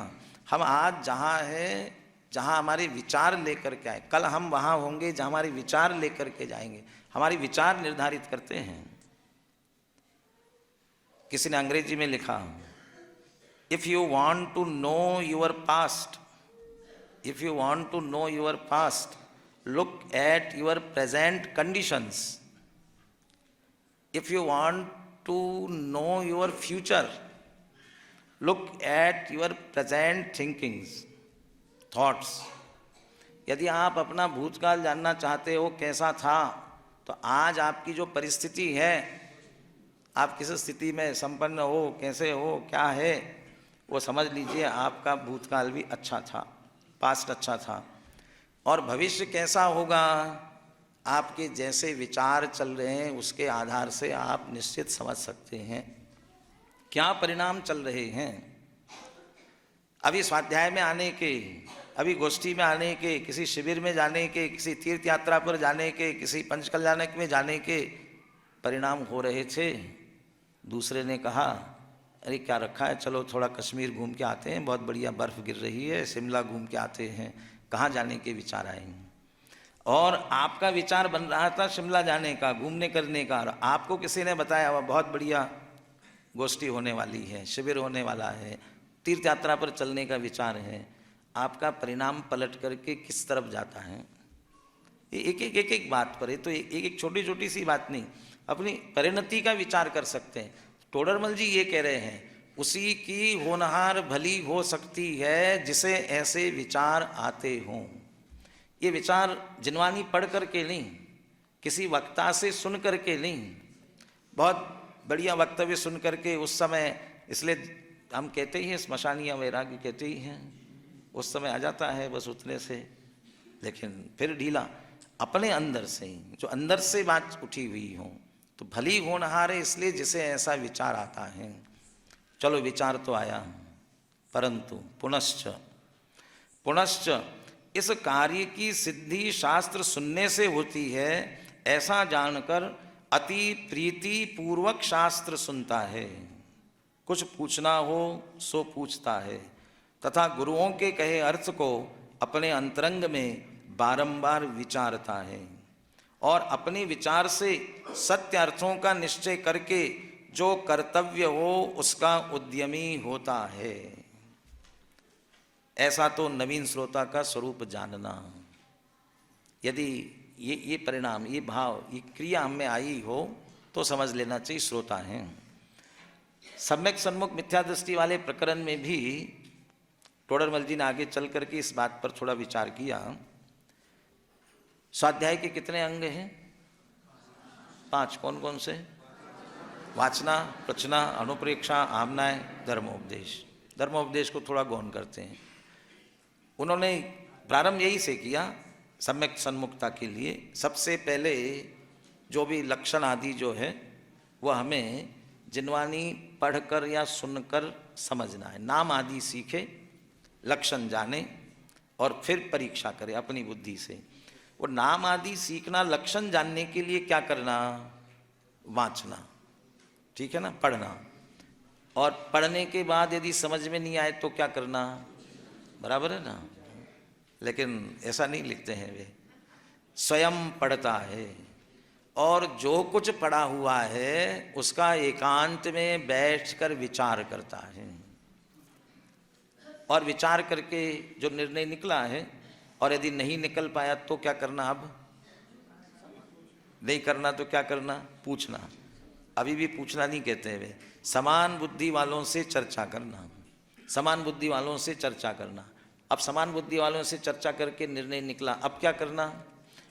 हम आज जहाँ हैं, जहाँ हमारे विचार लेकर के आए, कल हम वहाँ होंगे जहाँ हमारे विचार लेकर के जाएंगे। हमारे विचार निर्धारित करते हैं। किसी ने अंग्रेजी में लिखा, if you want to know your past, if you want to know your past, look at your present conditions. If you want to know your future, look at your present thinkings, thoughts. यदि आप अपना भूतकाल जानना चाहते हो कैसा था, तो आज आपकी जो परिस्थिति है, आप किस स्थिति में संपन्न हो, कैसे हो, क्या है, वो समझ लीजिए। आपका भूतकाल भी अच्छा था, पास्ट अच्छा था। और भविष्य कैसा होगा, आपके जैसे विचार चल रहे हैं उसके आधार से आप निश्चित समझ सकते हैं क्या परिणाम चल रहे हैं। अभी स्वाध्याय में आने के, अभी गोष्ठी में आने के, किसी शिविर में जाने के, किसी तीर्थ यात्रा पर जाने के, किसी पंचकल्याणक में जाने के परिणाम हो रहे थे। दूसरे ने कहा, अरे क्या रखा है, चलो थोड़ा कश्मीर घूम के आते हैं, बहुत बढ़िया बर्फ़ गिर रही है, शिमला घूम के आते हैं। कहाँ जाने के विचार आएंगे। और आपका विचार बन रहा था शिमला जाने का, घूमने करने का, और आपको किसी ने बताया वह बहुत बढ़िया गोष्ठी होने वाली है, शिविर होने वाला है, तीर्थ यात्रा पर चलने का विचार है। आपका परिणाम पलट करके किस तरफ जाता है, एक बात पर है। तो एक छोटी छोटी सी बात नहीं, अपनी परिणति का विचार कर सकते हैं। टोडरमल जी ये कह रहे हैं, उसी की होनहार भली हो सकती है जिसे ऐसे विचार आते हों। ये विचार जिनवानी पढ़ करके नहीं, किसी वक्ता से सुन करके नहीं, बहुत बढ़िया वक्तव्य सुन करके उस समय, इसलिए हम कहते ही हैं स्मशानिया वैराग्य कहते ही हैं, उस समय आ जाता है बस उतने से। लेकिन फिर ढीला अपने अंदर से ही, जो अंदर से बात उठी हुई हो, तो भली होनहार है इसलिए जिसे ऐसा विचार आता है। चलो विचार तो आया, परंतु पुनश्च इस कार्य की सिद्धि शास्त्र सुनने से होती है, ऐसा जानकर अति प्रीति पूर्वक शास्त्र सुनता है। कुछ पूछना हो सो पूछता है, तथा गुरुओं के कहे अर्थ को अपने अंतरंग में बारंबार विचारता है और अपने विचार से सत्य अर्थों का निश्चय करके जो कर्तव्य हो उसका उद्यमी होता है। ऐसा तो नवीन श्रोता का स्वरूप जानना। यदि ये परिणाम, ये भाव, ये क्रिया हम में आई हो तो समझ लेना चाहिए श्रोता हैं। सम्यक सन्मुख मिथ्या दृष्टि वाले प्रकरण में भी टोडरमल जी ने आगे चल करके इस बात पर थोड़ा विचार किया। स्वाध्याय के कितने अंग हैं? 5। कौन कौन से? वाचना, प्रचना, अनुप्रेक्षा, आमनाय, धर्मोपदेश। धर्मोपदेश को थोड़ा गौन करते हैं। उन्होंने प्रारंभ यही से किया सम्यक सन्मुखता के लिए। सबसे पहले जो भी लक्षण आदि जो है वह हमें जिनवानी पढ़कर या सुनकर समझना है। नाम आदि सीखे, लक्षण जाने और फिर परीक्षा करे अपनी बुद्धि से। वो नाम आदि सीखना, लक्षण जानने के लिए क्या करना? वांचना, ठीक है ना, पढ़ना। और पढ़ने के बाद यदि समझ में नहीं आए तो क्या करना? बराबर है ना। लेकिन ऐसा नहीं लिखते हैं वे, स्वयं पढ़ता है और जो कुछ पढ़ा हुआ है उसका एकांत में बैठकर विचार करता है। और विचार करके जो निर्णय निकला है, और यदि नहीं निकल पाया तो क्या करना? अब नहीं करना तो क्या करना? पूछना। अभी भी पूछना नहीं कहते हैं वे, समान बुद्धि वालों से चर्चा करना। समान बुद्धि वालों से चर्चा करना। अब समान बुद्धि वालों से चर्चा करके निर्णय निकला, अब क्या करना?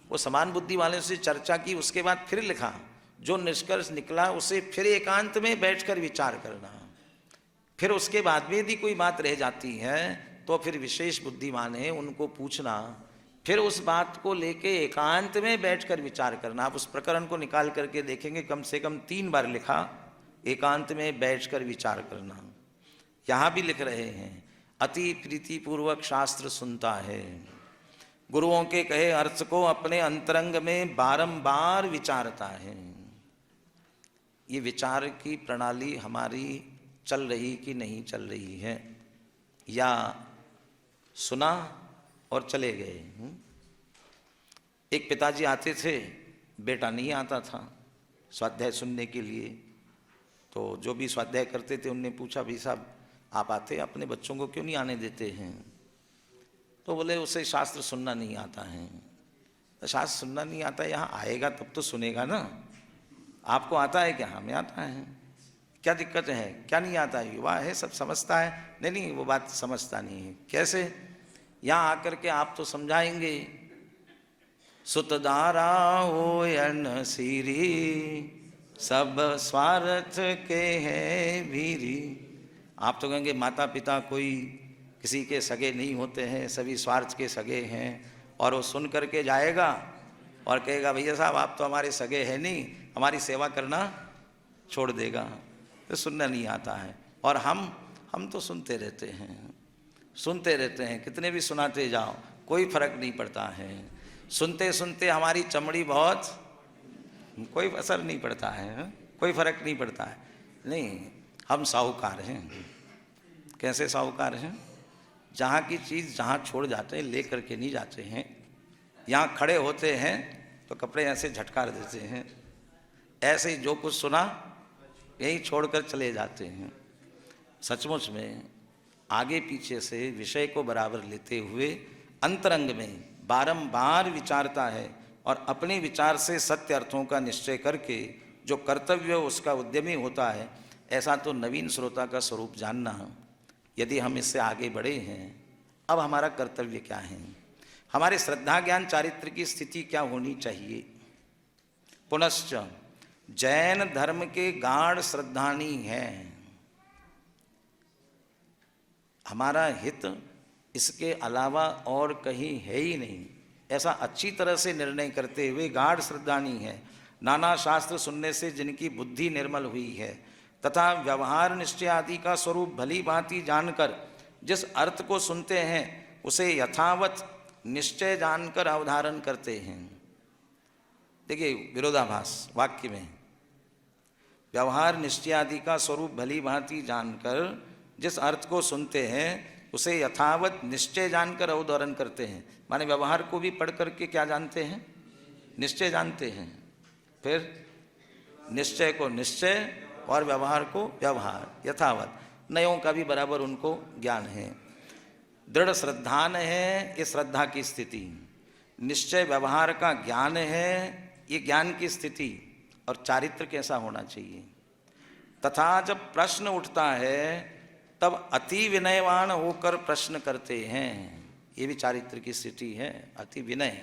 वो समान बुद्धि वालों से चर्चा की, उसके बाद फिर लिखा, जो निष्कर्ष निकला उसे फिर एकांत में बैठकर विचार करना। फिर उसके बाद में यदि कोई बात रह जाती है तो फिर विशेष बुद्धिमान है उनको पूछना, फिर उस बात को लेके एकांत में बैठकर विचार करना। आप उस प्रकरण को निकाल करके देखेंगे कम से कम 3 बार लिखा, एकांत में बैठकर विचार करना। यहाँ भी लिख रहे हैं, अति प्रीतिपूर्वक शास्त्र सुनता है, गुरुओं के कहे अर्थ को अपने अंतरंग में बारंबार विचारता है। ये विचार की प्रणाली हमारी चल रही कि नहीं चल रही है, या सुना और चले गए? एक पिताजी आते थे, बेटा नहीं आता था स्वाध्याय सुनने के लिए। तो जो भी स्वाध्याय करते थे उनने पूछा, भाई साहब आप आते, अपने बच्चों को क्यों नहीं आने देते हैं? तो बोले उसे शास्त्र सुनना नहीं आता है। तो शास्त्र सुनना नहीं आता, यहाँ आएगा तब तो सुनेगा ना। आपको आता है क्या? हमें आता है। क्या दिक्कत है? क्या नहीं आता है? युवा है, सब समझता है। नहीं नहीं, वो बात समझता नहीं है। कैसे? यहाँ आकर के आप तो समझाएंगे, सुतदारा होयन सीरी, सब स्वार्थ के हैं भीरी। आप तो कहेंगे माता पिता कोई किसी के सगे नहीं होते हैं, सभी स्वार्थ के सगे हैं। और वो सुन करके जाएगा और कहेगा, भैया साहब आप तो हमारे सगे हैं नहीं, हमारी सेवा करना छोड़ देगा। तो सुनना नहीं आता है। और हम तो सुनते रहते हैं, सुनते रहते हैं, कितने भी सुनाते जाओ कोई फर्क नहीं पड़ता है। सुनते सुनते हमारी चमड़ी बहुत, कोई असर नहीं पड़ता है, कोई फर्क नहीं पड़ता है। नहीं, हम साहूकार हैं। कैसे साहूकार हैं? जहाँ की चीज़ जहाँ छोड़ जाते हैं ले करके नहीं जाते हैं। यहाँ खड़े होते हैं तो कपड़े ऐसे झटकार देते हैं, ऐसे ही जो कुछ सुना यही छोड़कर चले जाते हैं। सचमुच में आगे पीछे से विषय को बराबर लेते हुए अंतरंग में बारंबार विचारता है और अपने विचार से सत्य अर्थों का निश्चय करके जो कर्तव्य उसका उद्यमी होता है। ऐसा तो नवीन श्रोता का स्वरूप जानना। यदि हम इससे आगे बढ़े हैं, अब हमारा कर्तव्य क्या है? हमारे श्रद्धा ज्ञान चारित्र की स्थिति क्या होनी चाहिए? पुनश्च जैन धर्म के गाढ़ श्रद्धानी है। हमारा हित इसके अलावा और कहीं है ही नहीं, ऐसा अच्छी तरह से निर्णय करते हुए गाढ़ श्रद्धानी है। नाना शास्त्र सुनने से जिनकी बुद्धि निर्मल हुई है तथा व्यवहार निश्चय आदि का स्वरूप भली भांति जानकर जिस अर्थ को सुनते हैं उसे यथावत निश्चय जानकर अवधारण करते हैं। देखिए विरोधाभास वाक्य में, व्यवहार निश्चय आदि का स्वरूप भली भांति जानकर जिस अर्थ को सुनते हैं उसे यथावत निश्चय जानकर अवधारण करते हैं। माने व्यवहार को भी पढ़ करके क्या जानते हैं? निश्चय जानते हैं। फिर निश्चय को निश्चय और व्यवहार को व्यवहार, यथावत नयों का भी बराबर उनको ज्ञान है। दृढ़ श्रद्धान है, ये श्रद्धा की स्थिति। निश्चय व्यवहार का ज्ञान है, ये ज्ञान की स्थिति। और चारित्र कैसा होना चाहिए। तथा जब प्रश्न उठता है तब अति विनयवान होकर प्रश्न करते हैं, ये भी चारित्र की स्थिति है, अति विनय।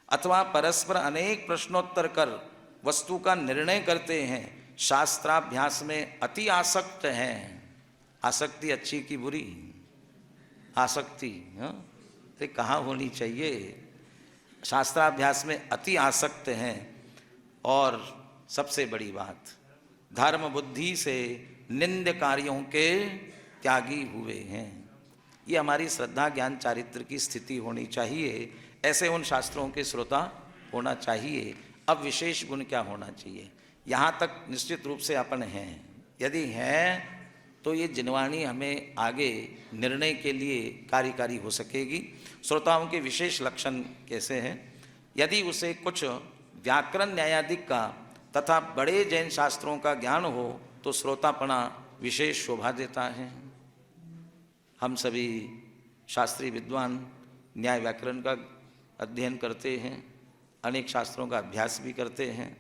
अथवा परस्पर अनेक प्रश्नोत्तर कर वस्तु का निर्णय करते हैं, शास्त्राभ्यास में अति आसक्त हैं। आसक्ति अच्छी की बुरी? आसक्ति तो कहाँ होनी चाहिए? शास्त्राभ्यास में अति आसक्त हैं। और सबसे बड़ी बात, धर्म बुद्धि से निंद कार्यों के त्यागी हुए हैं। ये हमारी श्रद्धा ज्ञान चारित्र की स्थिति होनी चाहिए। ऐसे उन शास्त्रों के श्रोता होना चाहिए। अब विशेष गुण क्या होना चाहिए? यहाँ तक निश्चित रूप से अपन हैं। यदि हैं तो ये जिनवाणी हमें आगे निर्णय के लिए कार्यकारी हो सकेगी। श्रोताओं के विशेष लक्षण कैसे हैं? यदि उसे कुछ व्याकरण न्यायाधिक का तथा बड़े जैन शास्त्रों का ज्ञान हो तो श्रोतापना विशेष शोभा देता है। हम सभी शास्त्रीय विद्वान न्याय व्याकरण का अध्ययन करते हैं, अनेक शास्त्रों का अभ्यास भी करते हैं,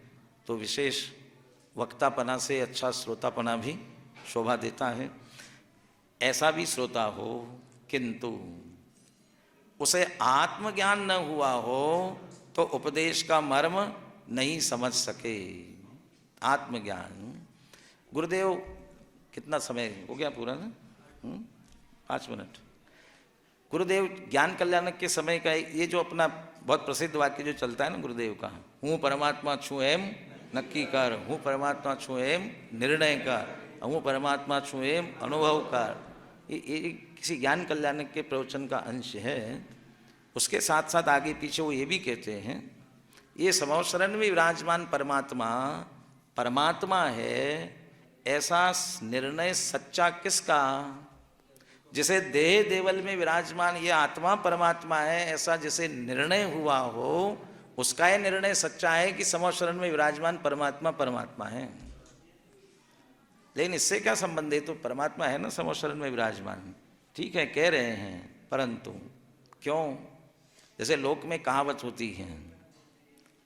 तो विशेष वक्तापना से अच्छा श्रोतापना भी शोभा देता है। ऐसा भी श्रोता हो किंतु उसे आत्मज्ञान न हुआ हो तो उपदेश का मर्म नहीं समझ सके। आत्मज्ञान, गुरुदेव कितना समय हो गया पूरा ना? 5 मिनट। गुरुदेव ज्ञान कल्याणक के समय का ये जो अपना बहुत प्रसिद्ध वाक्य जो चलता है ना गुरुदेव का, हूँ परमात्मा छू एम नक्की कर, हूँ परमात्मा छू एम निर्णय कर, हूँ परमात्मा छू एम अनुभव कर, ये किसी ज्ञान कल्याणक के प्रवचन का अंश है। उसके साथ साथ आगे पीछे वो ये भी कहते हैं, ये समवसरण में विराजमान परमात्मा परमात्मा है, ऐसा निर्णय सच्चा किसका? जिसे देह देवल में विराजमान ये आत्मा परमात्मा है, ऐसा जिसे निर्णय हुआ हो, उसका यह निर्णय सच्चा है कि समवसरण में विराजमान परमात्मा परमात्मा है। लेकिन इससे क्या संबंध है? तो परमात्मा है ना समवसरण में विराजमान, ठीक है कह रहे हैं, परंतु क्यों? जैसे लोक में कहावत होती है,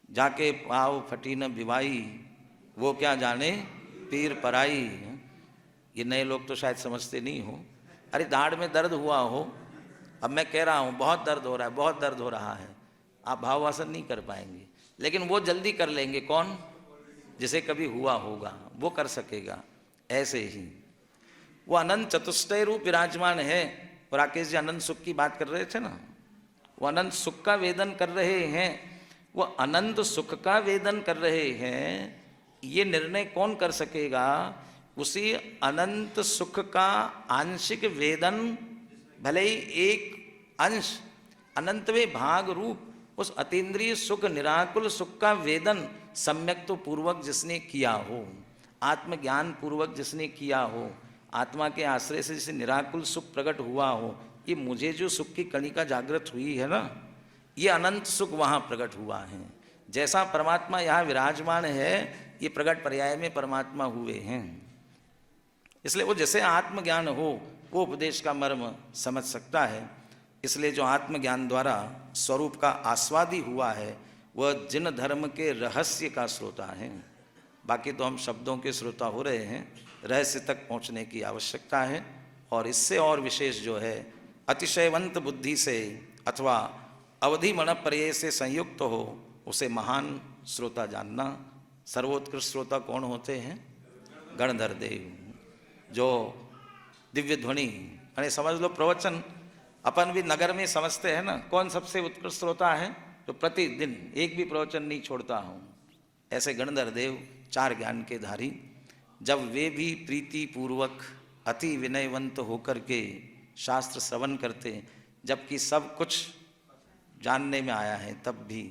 जाके पाव फटी न बिवाई, वो क्या जाने पीर पराई। ये नए लोग तो शायद समझते नहीं हो। अरे दाढ़ में दर्द हुआ हो, अब मैं कह रहा हूँ बहुत दर्द हो रहा है, बहुत दर्द हो रहा है, आप भाववासन नहीं कर पाएंगे, लेकिन वो जल्दी कर लेंगे। कौन? जिसे कभी हुआ होगा वो कर सकेगा। ऐसे ही वो अनंत चतुष्टय रूप विराजमान है। और राकेश जी अनंत सुख की बात कर रहे थे ना, वो अनंत सुख का वेदन कर रहे हैं, वो अनंत सुख का वेदन कर रहे हैं। ये निर्णय कौन कर सकेगा? उसी अनंत सुख का आंशिक वेदन, भले ही एक अंश अनंतवे भाग रूप उस अतीन्द्रिय सुख निराकुल सुख का वेदन सम्यक तो पूर्वक जिसने किया हो, आत्मज्ञान पूर्वक जिसने किया हो, आत्मा के आश्रय से जिसे निराकुल सुख प्रकट हुआ हो, ये मुझे जो सुख की कणिका जागृत हुई है ना, ये अनंत सुख वहाँ प्रकट हुआ है। जैसा परमात्मा यहाँ विराजमान है, ये प्रकट पर्याय में परमात्मा हुए हैं। इसलिए वो जैसे आत्मज्ञान हो वो उपदेश का मर्म समझ सकता है। इसलिए जो आत्मज्ञान द्वारा स्वरूप का आस्वादी हुआ है वह जिन धर्म के रहस्य का श्रोता है। बाकी तो हम शब्दों के श्रोता हो रहे हैं, रहस्य तक पहुंचने की आवश्यकता है। और इससे और विशेष जो है, अतिशयवंत बुद्धि से अथवा अवधि मनपर्य से संयुक्त हो उसे महान श्रोता जानना। सर्वोत्कृष्ट श्रोता कौन होते हैं? गणधर देव, जो दिव्य ध्वनि, अरे समझ लो प्रवचन अपन भी नगर में समझते हैं ना, कौन सबसे उत्कृष्ट श्रोता है? जो प्रतिदिन एक भी प्रवचन नहीं छोड़ता हूँ, ऐसे गणधर देव 4 ज्ञान के धारी, जब वे भी प्रीति पूर्वक अति विनयवंत होकर के शास्त्र श्रवण करते, जबकि सब कुछ जानने में आया है तब भी,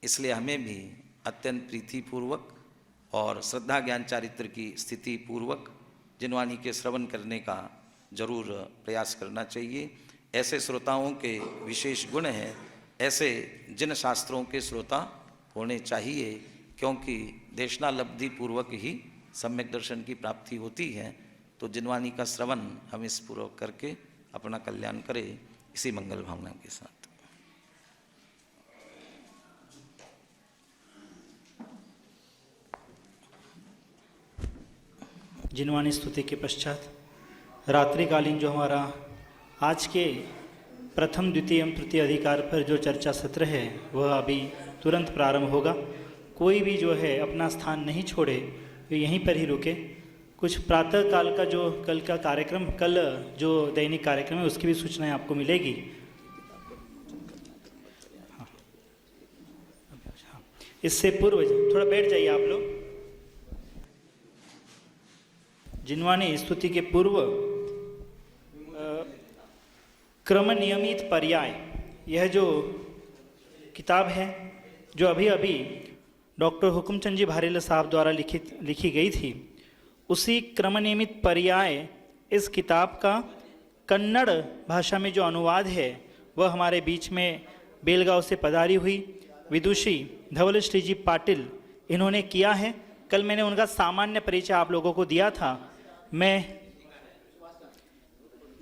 इसलिए हमें भी अत्यंत प्रीतिपूर्वक और श्रद्धा ज्ञान चारित्र की स्थिति पूर्वक जिनवाणी के श्रवण करने का जरूर प्रयास करना चाहिए। ऐसे श्रोताओं के विशेष गुण हैं, ऐसे जिन शास्त्रों के श्रोता होने चाहिए, क्योंकि देशनालब्धि पूर्वक ही सम्यक दर्शन की प्राप्ति होती है। तो जिनवाणी का श्रवण हम इस पूर्वक करके अपना कल्याण करें, इसी मंगल भावना के साथ। जिनवाणी स्तुति के पश्चात रात्रिकालीन जो हमारा आज के प्रथम द्वितीय एवं तृतीय अधिकार पर जो चर्चा सत्र है वह अभी तुरंत प्रारंभ होगा। कोई भी जो है अपना स्थान नहीं छोड़े, तो यहीं पर ही रुके। कुछ प्रातः काल का जो कल का कार्यक्रम, कल जो दैनिक कार्यक्रम है उसकी भी सूचनाएं आपको मिलेगी। इससे पूर्व थोड़ा बैठ जाइए आप लोग। जिनवाणी स्तुति के पूर्व क्रम नियमित पर्याय, यह जो किताब है जो अभी अभी डॉक्टर हुकुमचंद जी भारेल साहब द्वारा लिखी गई थी, उसी क्रम नियमित पर्याय इस किताब का कन्नड़ भाषा में जो अनुवाद है वह हमारे बीच में बेलगांव से पधारी हुई विदुषी धवलश्री जी पाटिल इन्होंने किया है। कल मैंने उनका सामान्य परिचय आप लोगों को दिया था। मैं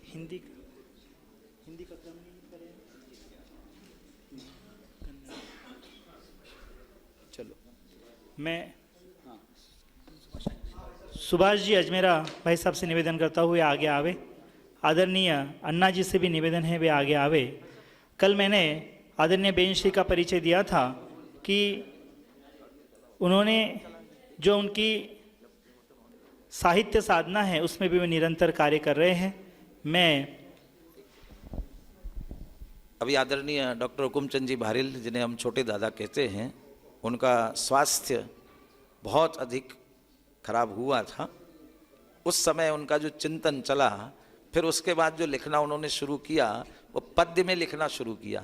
हिंदी का क्रम चलो, मैं सुभाष जी अजमेरा भाई साहब से निवेदन करता हुए आगे आवे। आदरणीय अन्ना जी से भी निवेदन है वे आगे आवे। कल मैंने आदरणीय बेन श्री का परिचय दिया था कि उन्होंने जो उनकी साहित्य साधना है उसमें भी वे निरंतर कार्य कर रहे हैं। मैं अभी आदरणीय डॉक्टर हुकुमचंद जी भारेल, जिन्हें हम छोटे दादा कहते हैं, उनका स्वास्थ्य बहुत अधिक खराब हुआ था। उस समय उनका जो चिंतन चला, फिर उसके बाद जो लिखना उन्होंने शुरू किया वो पद्य में लिखना शुरू किया।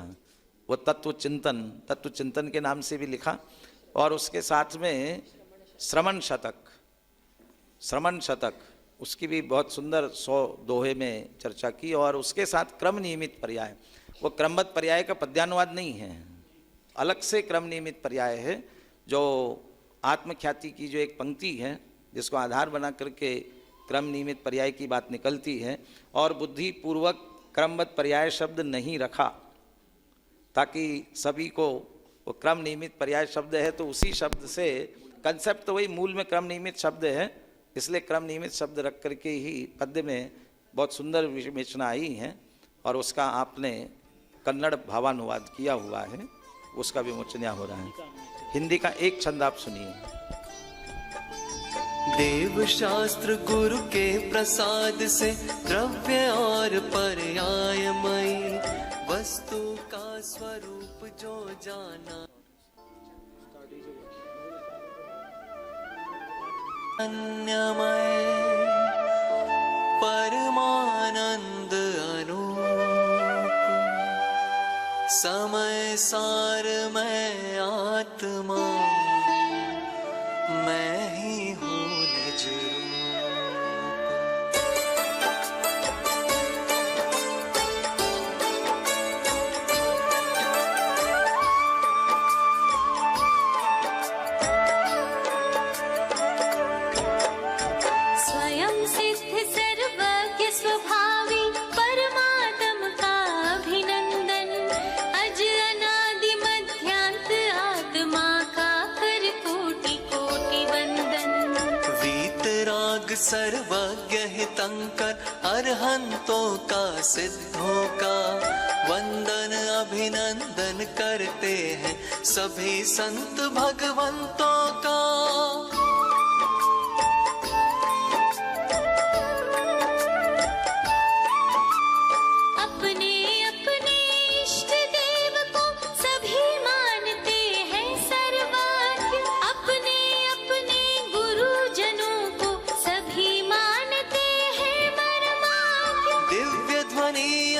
वो तत्व चिंतन के नाम से भी लिखा, और उसके साथ में श्रमण शतक उसकी भी बहुत सुंदर 100 दोहे में चर्चा की। और उसके साथ क्रम नियमित पर्याय, वो क्रमबद्ध पर्याय का पद्यानुवाद नहीं है, अलग से क्रम नियमित पर्याय है, जो आत्मख्याति की जो एक पंक्ति है जिसको आधार बना करके क्रम नियमित पर्याय की बात निकलती है। और बुद्धिपूर्वक क्रमबद्ध पर्याय शब्द नहीं रखा, ताकि सभी को वो क्रम नियमित पर्याय शब्द है तो उसी शब्द से, कंसेप्ट तो वही मूल में क्रम नियमित शब्द है, इसलिए क्रम नियमित शब्द रख करके ही पद्य में बहुत सुंदर विवेचना आई है। और उसका आपने कन्नड़ भावानुवाद किया हुआ है, उसका विमोचन यहाँ हो रहा है। हिंदी का एक छंद आप सुनिए। देव शास्त्र गुरु के प्रसाद से द्रव्य और पर्यायमयी वस्तु का स्वरूप जो जाना, अन्यमय परमानंद अनूप, समय सार में आत्मा मैं ही हूँ निज सर्वज्ञ हितंकर अरहंतों का सिद्धों का वंदन अभिनंदन करते हैं सभी संत भगवंतों का।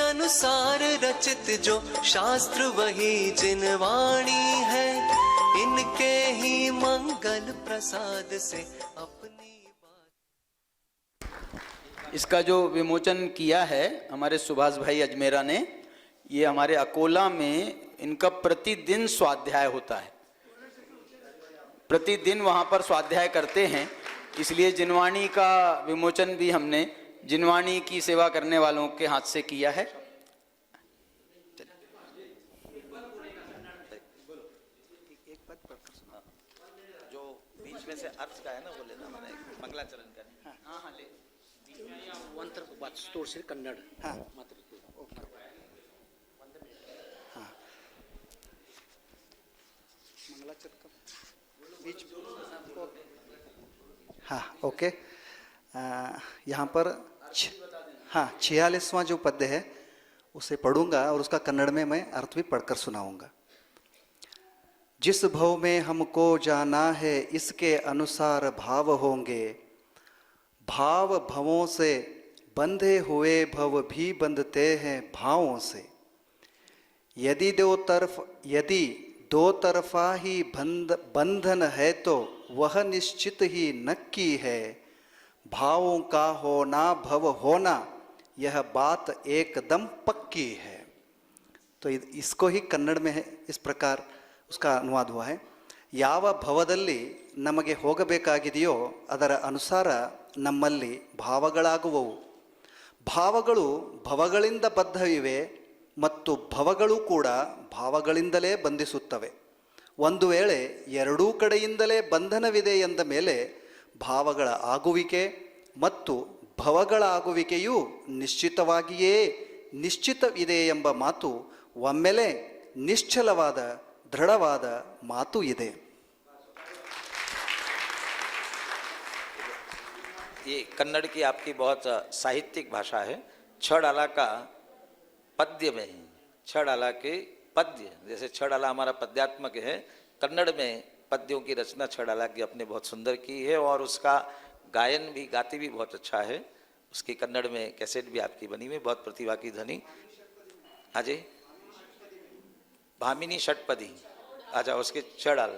अनुसार रचित जो शास्त्र वही जिनवाणी है, इनके ही मंगल प्रसाद से अपनी बात। इसका जो विमोचन किया है हमारे सुभाष भाई अजमेरा ने, ये हमारे अकोला में इनका प्रतिदिन स्वाध्याय होता है, प्रतिदिन वहाँ पर स्वाध्याय करते हैं। इसलिए जिनवाणी का विमोचन भी हमने जिनवाणी की सेवा करने वालों के हाथ से किया है। जो बीच में से अर्थ का है ना वो लेना, मैंने मंगलाचरण का हाँ हाँ ले ಒಂಥರ ಬಸ್ ತೋರಿಸಿರಿ ಕನ್ನಡ ಹಾಂ ಮಾತ್ರ हाँ मंगलाचरण का बीच हाँ ओके। यहाँ पर हाँ 46वां जो पद्य है उसे पढ़ूंगा और उसका कन्नड़ में मैं अर्थ भी पढ़कर सुनाऊंगा। जिस भव में हमको जाना है इसके अनुसार भाव होंगे, भाव भवों से बंधे हुए भव भी बंधते हैं भावों से। यदि दो तरफा ही बंधन है तो वह निश्चित ही नक्की है, भावों का होना भव होना यह बात एकदम पक्की है। तो इसको ही कन्नड़ में है इस प्रकार उसका अनुवाद हुआ है। ಯಾವ ಭವದಲ್ಲಿ ನಮಗೆ ಹೋಗಬೇಕಾಗಿದೆಯೋ ಅದರ ಅನುಸಾರ ನಮ್ಮಲ್ಲಿ ಭಾವಗಳಾಗುವವು, ಭಾವಗಳು ಭವಗಳಿಂದ ಬದ್ಧವಿವೆ ಮತ್ತು ಭವಗಳು ಕೂಡ ಭಾವಗಳಿಂದಲೇ ಬಂಧಿಸುತ್ತವೆ. ಒಂದು ವೇಳೆ ಎರಡೂ ಕಡೆಯಿಂದಲೇ ಬಂಧನವಿದೆ ಎಂದ ಮೇಲೆ ಭಾವಗಳ ಆಗುವಿಕೆ ಮತ್ತು ಭವಗಳ ಆಗುವಿಕೆಯೂ ನಿಶ್ಚಿತವಾಗಿಯೇ ನಿಶ್ಚಿತವಿದೆ ಎಂಬ ಮಾತು ಒಮ್ಮೆಲೆ ನಿಶ್ಚಲವಾದ ದೃಢವಾದ ಮಾತು ಇದೆ. ये कन्नड़ की आपकी बहुत साहित्यिक भाषा है। छड़ाला का पद्य में, छड़ाला के पद्य, जैसे छड़ाला हमारा पद्यात्मक है, कन्नड़ में पद्यों की रचना छड़ाला की अपने बहुत सुंदर की है और उसका गायन भी, गाती भी बहुत अच्छा है। उसकी कन्नड़ में कैसेट भी आपकी बनी हुई, बहुत प्रतिभा की धनी। हाँ जी, भामिनी षटपदी, अच्छा उसके छड़ाल